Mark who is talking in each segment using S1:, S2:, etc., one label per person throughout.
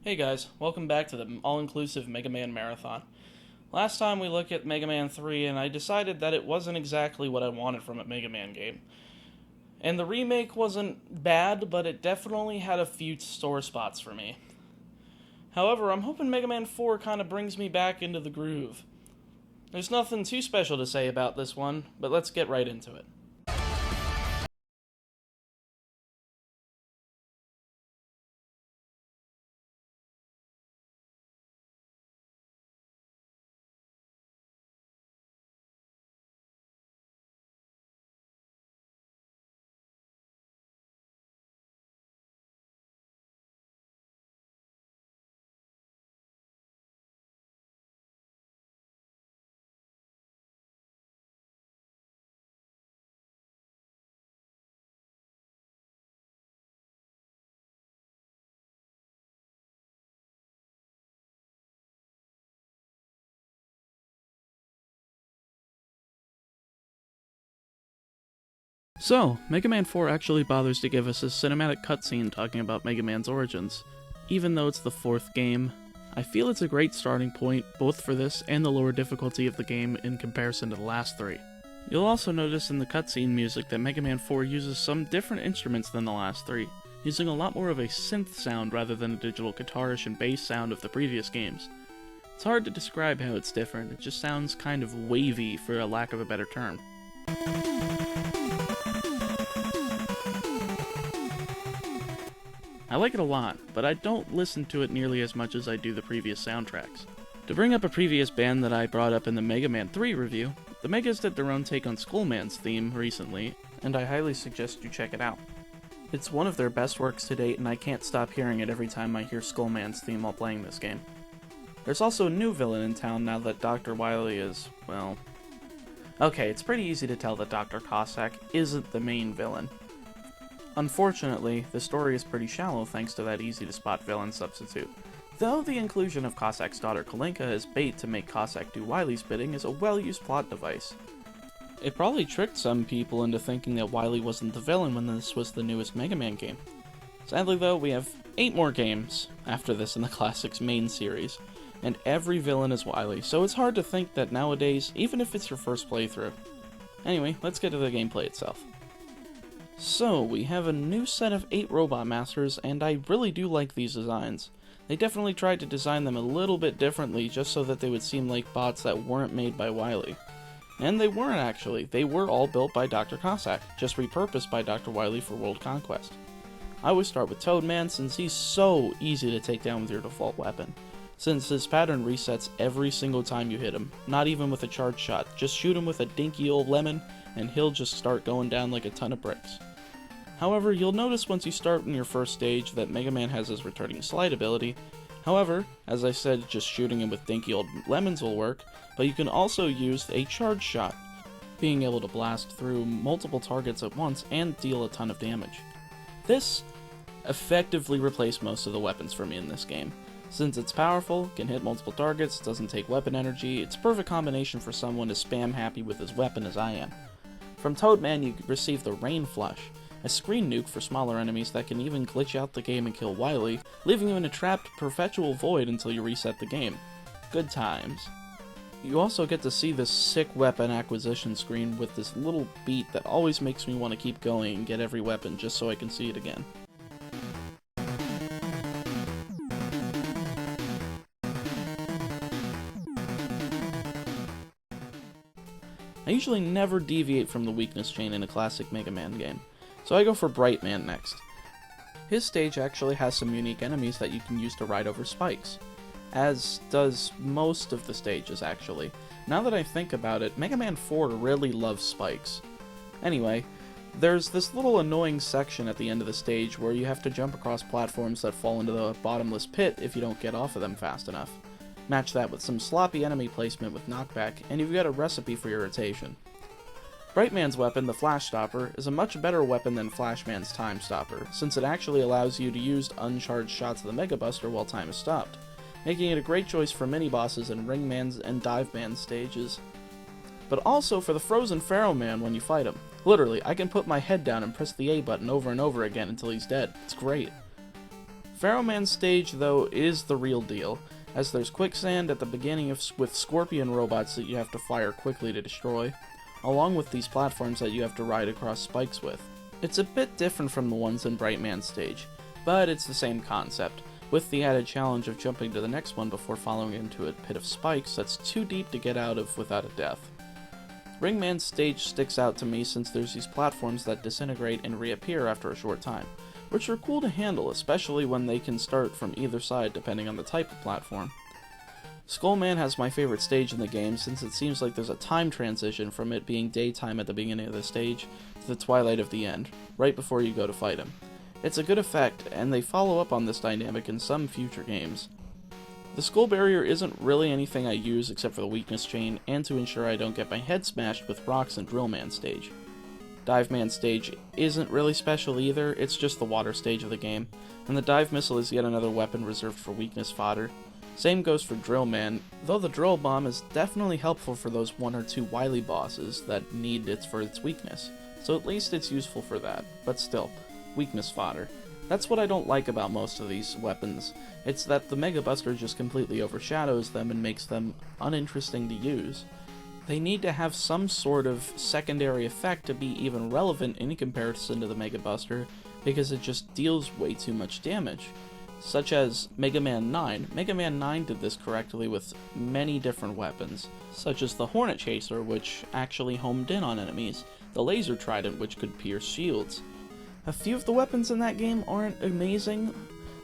S1: Hey guys, welcome back to the all-inclusive Mega Man Marathon. Last time we looked at Mega Man 3 and I decided that it wasn't exactly what I wanted from a Mega Man game. And the remake wasn't bad, but it definitely had a few sore spots for me. However, I'm hoping Mega Man 4 kind of brings me back into the groove. There's nothing too special to say about this one, but let's get right into it. So, Mega Man 4 actually bothers to give us a cinematic cutscene talking about Mega Man's origins. Even though it's the fourth game, I feel it's a great starting point both for this and the lower difficulty of the game in comparison to the last three. You'll also notice in the cutscene music that Mega Man 4 uses some different instruments than the last three, using a lot more of a synth sound rather than a digital guitarish and bass sound of the previous games. It's hard to describe how it's different, it just sounds kind of wavy for a lack of a better term. I like it a lot, but I don't listen to it nearly as much as I do the previous soundtracks. To bring up a previous band that I brought up in the Mega Man 3 review, the Megas did their own take on Skullman's theme recently, and I highly suggest you check it out. It's one of their best works to date, and I can't stop hearing it every time I hear Skullman's theme while playing this game. There's also a new villain in town now that Dr. Wily is, well... Okay, it's pretty easy to tell that Dr. Cossack isn't the main villain. Unfortunately, the story is pretty shallow thanks to that easy-to-spot villain substitute, though the inclusion of Cossack's daughter Kalinka as bait to make Cossack do Wily's bidding is a well-used plot device. It probably tricked some people into thinking that Wily wasn't the villain when this was the newest Mega Man game. Sadly though, we have 8 more games after this in the Classics main series, and every villain is Wily, so it's hard to think that nowadays, even if it's your first playthrough. Anyway, let's get to the gameplay itself. So, we have a new set of 8 Robot Masters, and I really do like these designs. They definitely tried to design them a little bit differently just so that they would seem like bots that weren't made by Wily. And they weren't actually, they were all built by Dr. Cossack, just repurposed by Dr. Wily for World Conquest. I always start with Toadman since he's so easy to take down with your default weapon, since his pattern resets every single time you hit him, not even with a charge shot, just shoot him with a dinky old lemon and he'll just start going down like a ton of bricks. However, you'll notice once you start in your first stage that Mega Man has his returning slide ability. However, as I said, just shooting him with dinky old lemons will work, but you can also use a charge shot, being able to blast through multiple targets at once and deal a ton of damage. This effectively replaced most of the weapons for me in this game. Since it's powerful, can hit multiple targets, doesn't take weapon energy, it's a perfect combination for someone as spam happy with his weapon as I am. From Toadman you receive the Rain Flush, a screen nuke for smaller enemies that can even glitch out the game and kill Wily, leaving you in a trapped perpetual void until you reset the game. Good times. You also get to see this sick weapon acquisition screen with this little beat that always makes me want to keep going and get every weapon just so I can see it again. I usually never deviate from the weakness chain in a classic Mega Man game, so I go for Brightman next. His stage actually has some unique enemies that you can use to ride over spikes, as does most of the stages actually. Now that I think about it, Mega Man 4 really loves spikes. Anyway, there's this little annoying section at the end of the stage where you have to jump across platforms that fall into the bottomless pit if you don't get off of them fast enough. Match that with some sloppy enemy placement with knockback, and you've got a recipe for irritation. Brightman's weapon, the Flash Stopper, is a much better weapon than Flashman's Time Stopper, since it actually allows you to use uncharged shots of the Mega Buster while time is stopped, making it a great choice for mini-bosses in Ringman's and Diveman's stages. But also for the Frozen Pharaoh Man when you fight him. Literally, I can put my head down and press the A button over and over again until he's dead. It's great. Pharaoh Man's stage, though, is the real deal, as there's quicksand at the beginning with scorpion robots that you have to fire quickly to destroy, along with these platforms that you have to ride across spikes with. It's a bit different from the ones in Bright Man's stage, but it's the same concept, with the added challenge of jumping to the next one before falling into a pit of spikes that's too deep to get out of without a death. Ringman's stage sticks out to me since there's these platforms that disintegrate and reappear after a short time, which are cool to handle, especially when they can start from either side depending on the type of platform. Skullman has my favorite stage in the game since it seems like there's a time transition from it being daytime at the beginning of the stage to the twilight of the end, right before you go to fight him. It's a good effect, and they follow up on this dynamic in some future games. The skull barrier isn't really anything I use except for the weakness chain and to ensure I don't get my head smashed with rocks in Drill Man stage. Dive Man stage isn't really special either, it's just the water stage of the game, and the dive missile is yet another weapon reserved for weakness fodder. Same goes for Drill Man, though the drill bomb is definitely helpful for those 1 or 2 wily bosses that need it for its weakness, so at least it's useful for that, but still, weakness fodder. That's what I don't like about most of these weapons, it's that the Mega Buster just completely overshadows them and makes them uninteresting to use. They need to have some sort of secondary effect to be even relevant in comparison to the Mega Buster, because it just deals way too much damage. Such as Mega Man 9. Mega Man 9 did this correctly with many different weapons, such as the Hornet Chaser, which actually homed in on enemies, the Laser Trident, which could pierce shields. A few of the weapons in that game aren't amazing,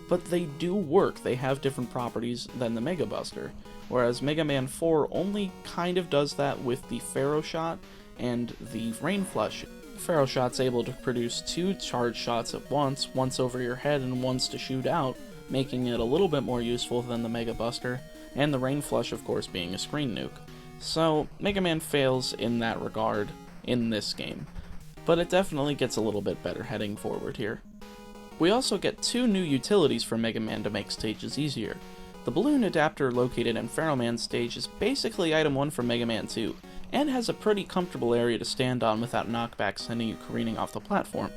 S1: but they do work. They have different properties than the Mega Buster, whereas Mega Man 4 only kind of does that with the Pharaoh Shot and the Rain Flush. Pharaoh Shot's able to produce 2 charge shots at once over your head and once to shoot out, making it a little bit more useful than the Mega Buster, and the Rain Flush of course being a screen nuke. So Mega Man fails in that regard in this game, but it definitely gets a little bit better heading forward here. We also get 2 new utilities for Mega Man to make stages easier. The balloon adapter located in Pharaoh Man's stage is basically item 1 from Mega Man 2, and has a pretty comfortable area to stand on without knockback sending you careening off the platform.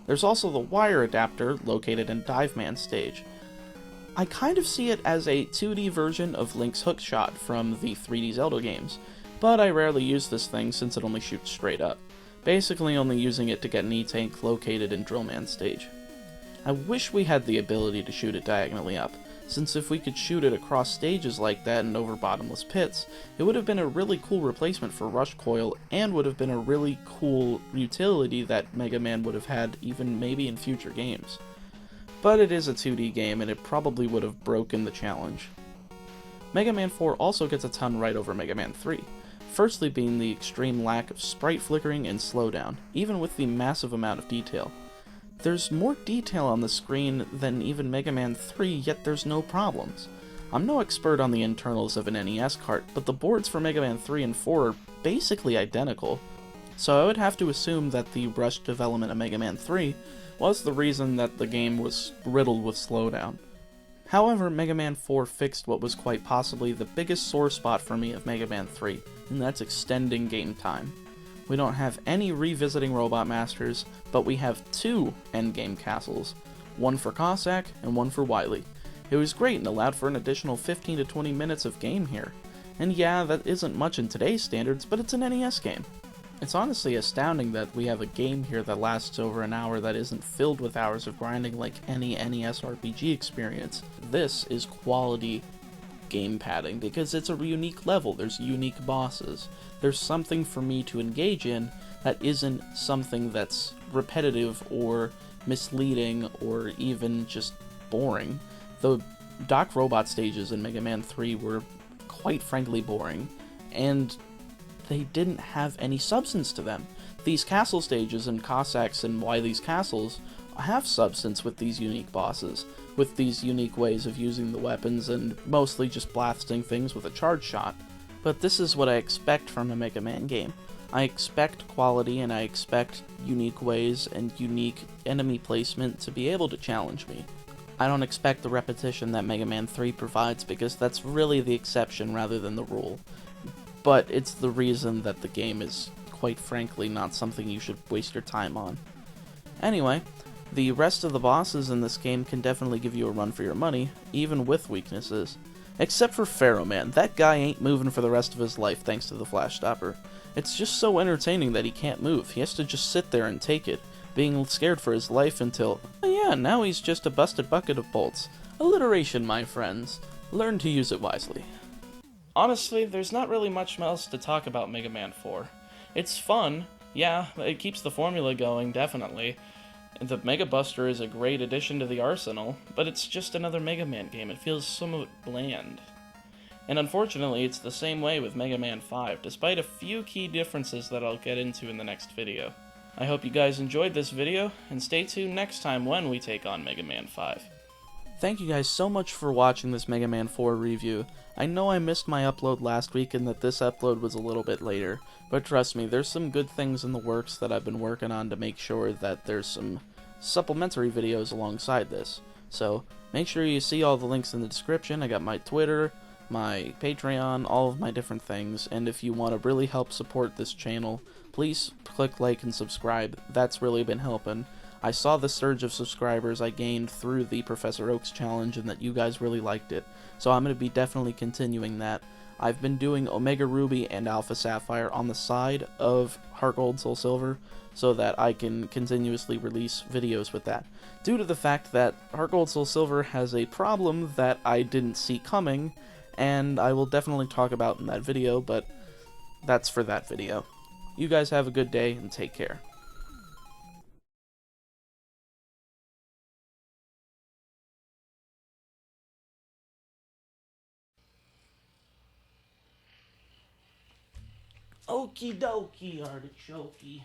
S1: There's also the wire adapter located in Dive Man's stage. I kind of see it as a 2D version of Link's hook shot from the 3D Zelda games, but I rarely use this thing since it only shoots straight up, basically only using it to get an E-Tank located in Drill Man's stage. I wish we had the ability to shoot it diagonally up, since if we could shoot it across stages like that and over bottomless pits, it would have been a really cool replacement for Rush Coil and would have been a really cool utility that Mega Man would have had even maybe in future games. But it is a 2D game and it probably would have broken the challenge. Mega Man 4 also gets a ton right over Mega Man 3, firstly being the extreme lack of sprite flickering and slowdown, even with the massive amount of detail. There's more detail on the screen than even Mega Man 3, yet there's no problems. I'm no expert on the internals of an NES cart, but the boards for Mega Man 3 and 4 are basically identical, so I would have to assume that the rushed development of Mega Man 3 was the reason that the game was riddled with slowdown. However, Mega Man 4 fixed what was quite possibly the biggest sore spot for me of Mega Man 3, and that's extending game time. We don't have any revisiting Robot Masters, but we have 2 endgame castles, one for Cossack and one for Wily. It was great and allowed for an additional 15 to 20 minutes of game here. And yeah, that isn't much in today's standards, but it's an NES game. It's honestly astounding that we have a game here that lasts over an hour that isn't filled with hours of grinding like any NES RPG experience. This is quality game padding because it's a unique level, there's unique bosses. There's something for me to engage in that isn't something that's repetitive or misleading or even just boring. The Doc Robot stages in Mega Man 3 were quite frankly boring, and they didn't have any substance to them. These castle stages in Cossacks and Wily's castles have substance with these unique bosses, with these unique ways of using the weapons and mostly just blasting things with a charge shot. But this is what I expect from a Mega Man game. I expect quality and I expect unique ways and unique enemy placement to be able to challenge me. I don't expect the repetition that Mega Man 3 provides because that's really the exception rather than the rule. But it's the reason that the game is, quite frankly, not something you should waste your time on. Anyway, The rest of the bosses in this game can definitely give you a run for your money, even with weaknesses. Except for Pharaoh Man, that guy ain't moving for the rest of his life thanks to the Flash Stopper. It's just so entertaining that he can't move, he has to just sit there and take it, being scared for his life until, oh yeah, now he's just a busted bucket of bolts. Alliteration, my friends. Learn to use it wisely. Honestly, there's not really much else to talk about Mega Man 4. It's fun, yeah, it keeps the formula going, definitely. The Mega Buster is a great addition to the arsenal, but it's just another Mega Man game. It feels somewhat bland. And unfortunately, it's the same way with Mega Man 5, despite a few key differences that I'll get into in the next video. I hope you guys enjoyed this video, and stay tuned next time when we take on Mega Man 5. Thank you guys so much for watching this Mega Man 4 review. I know I missed my upload last week and that this upload was a little bit later, but trust me, there's some good things in the works that I've been working on to make sure that there's some supplementary videos alongside this. So, make sure you see all the links in the description. I got my Twitter, my Patreon, all of my different things, and if you want to really help support this channel, please click like and subscribe. That's really been helping. I saw the surge of subscribers I gained through the Professor Oaks challenge and that you guys really liked it, so I'm going to be definitely continuing that. I've been doing Omega Ruby and Alpha Sapphire on the side of Heart Gold Soul Silver so that I can continuously release videos with that. Due to the fact that Heart Gold Soul Silver has a problem that I didn't see coming, and I will definitely talk about in that video, but that's for that video. You guys have a good day and take care. Okie dokie, artichoke.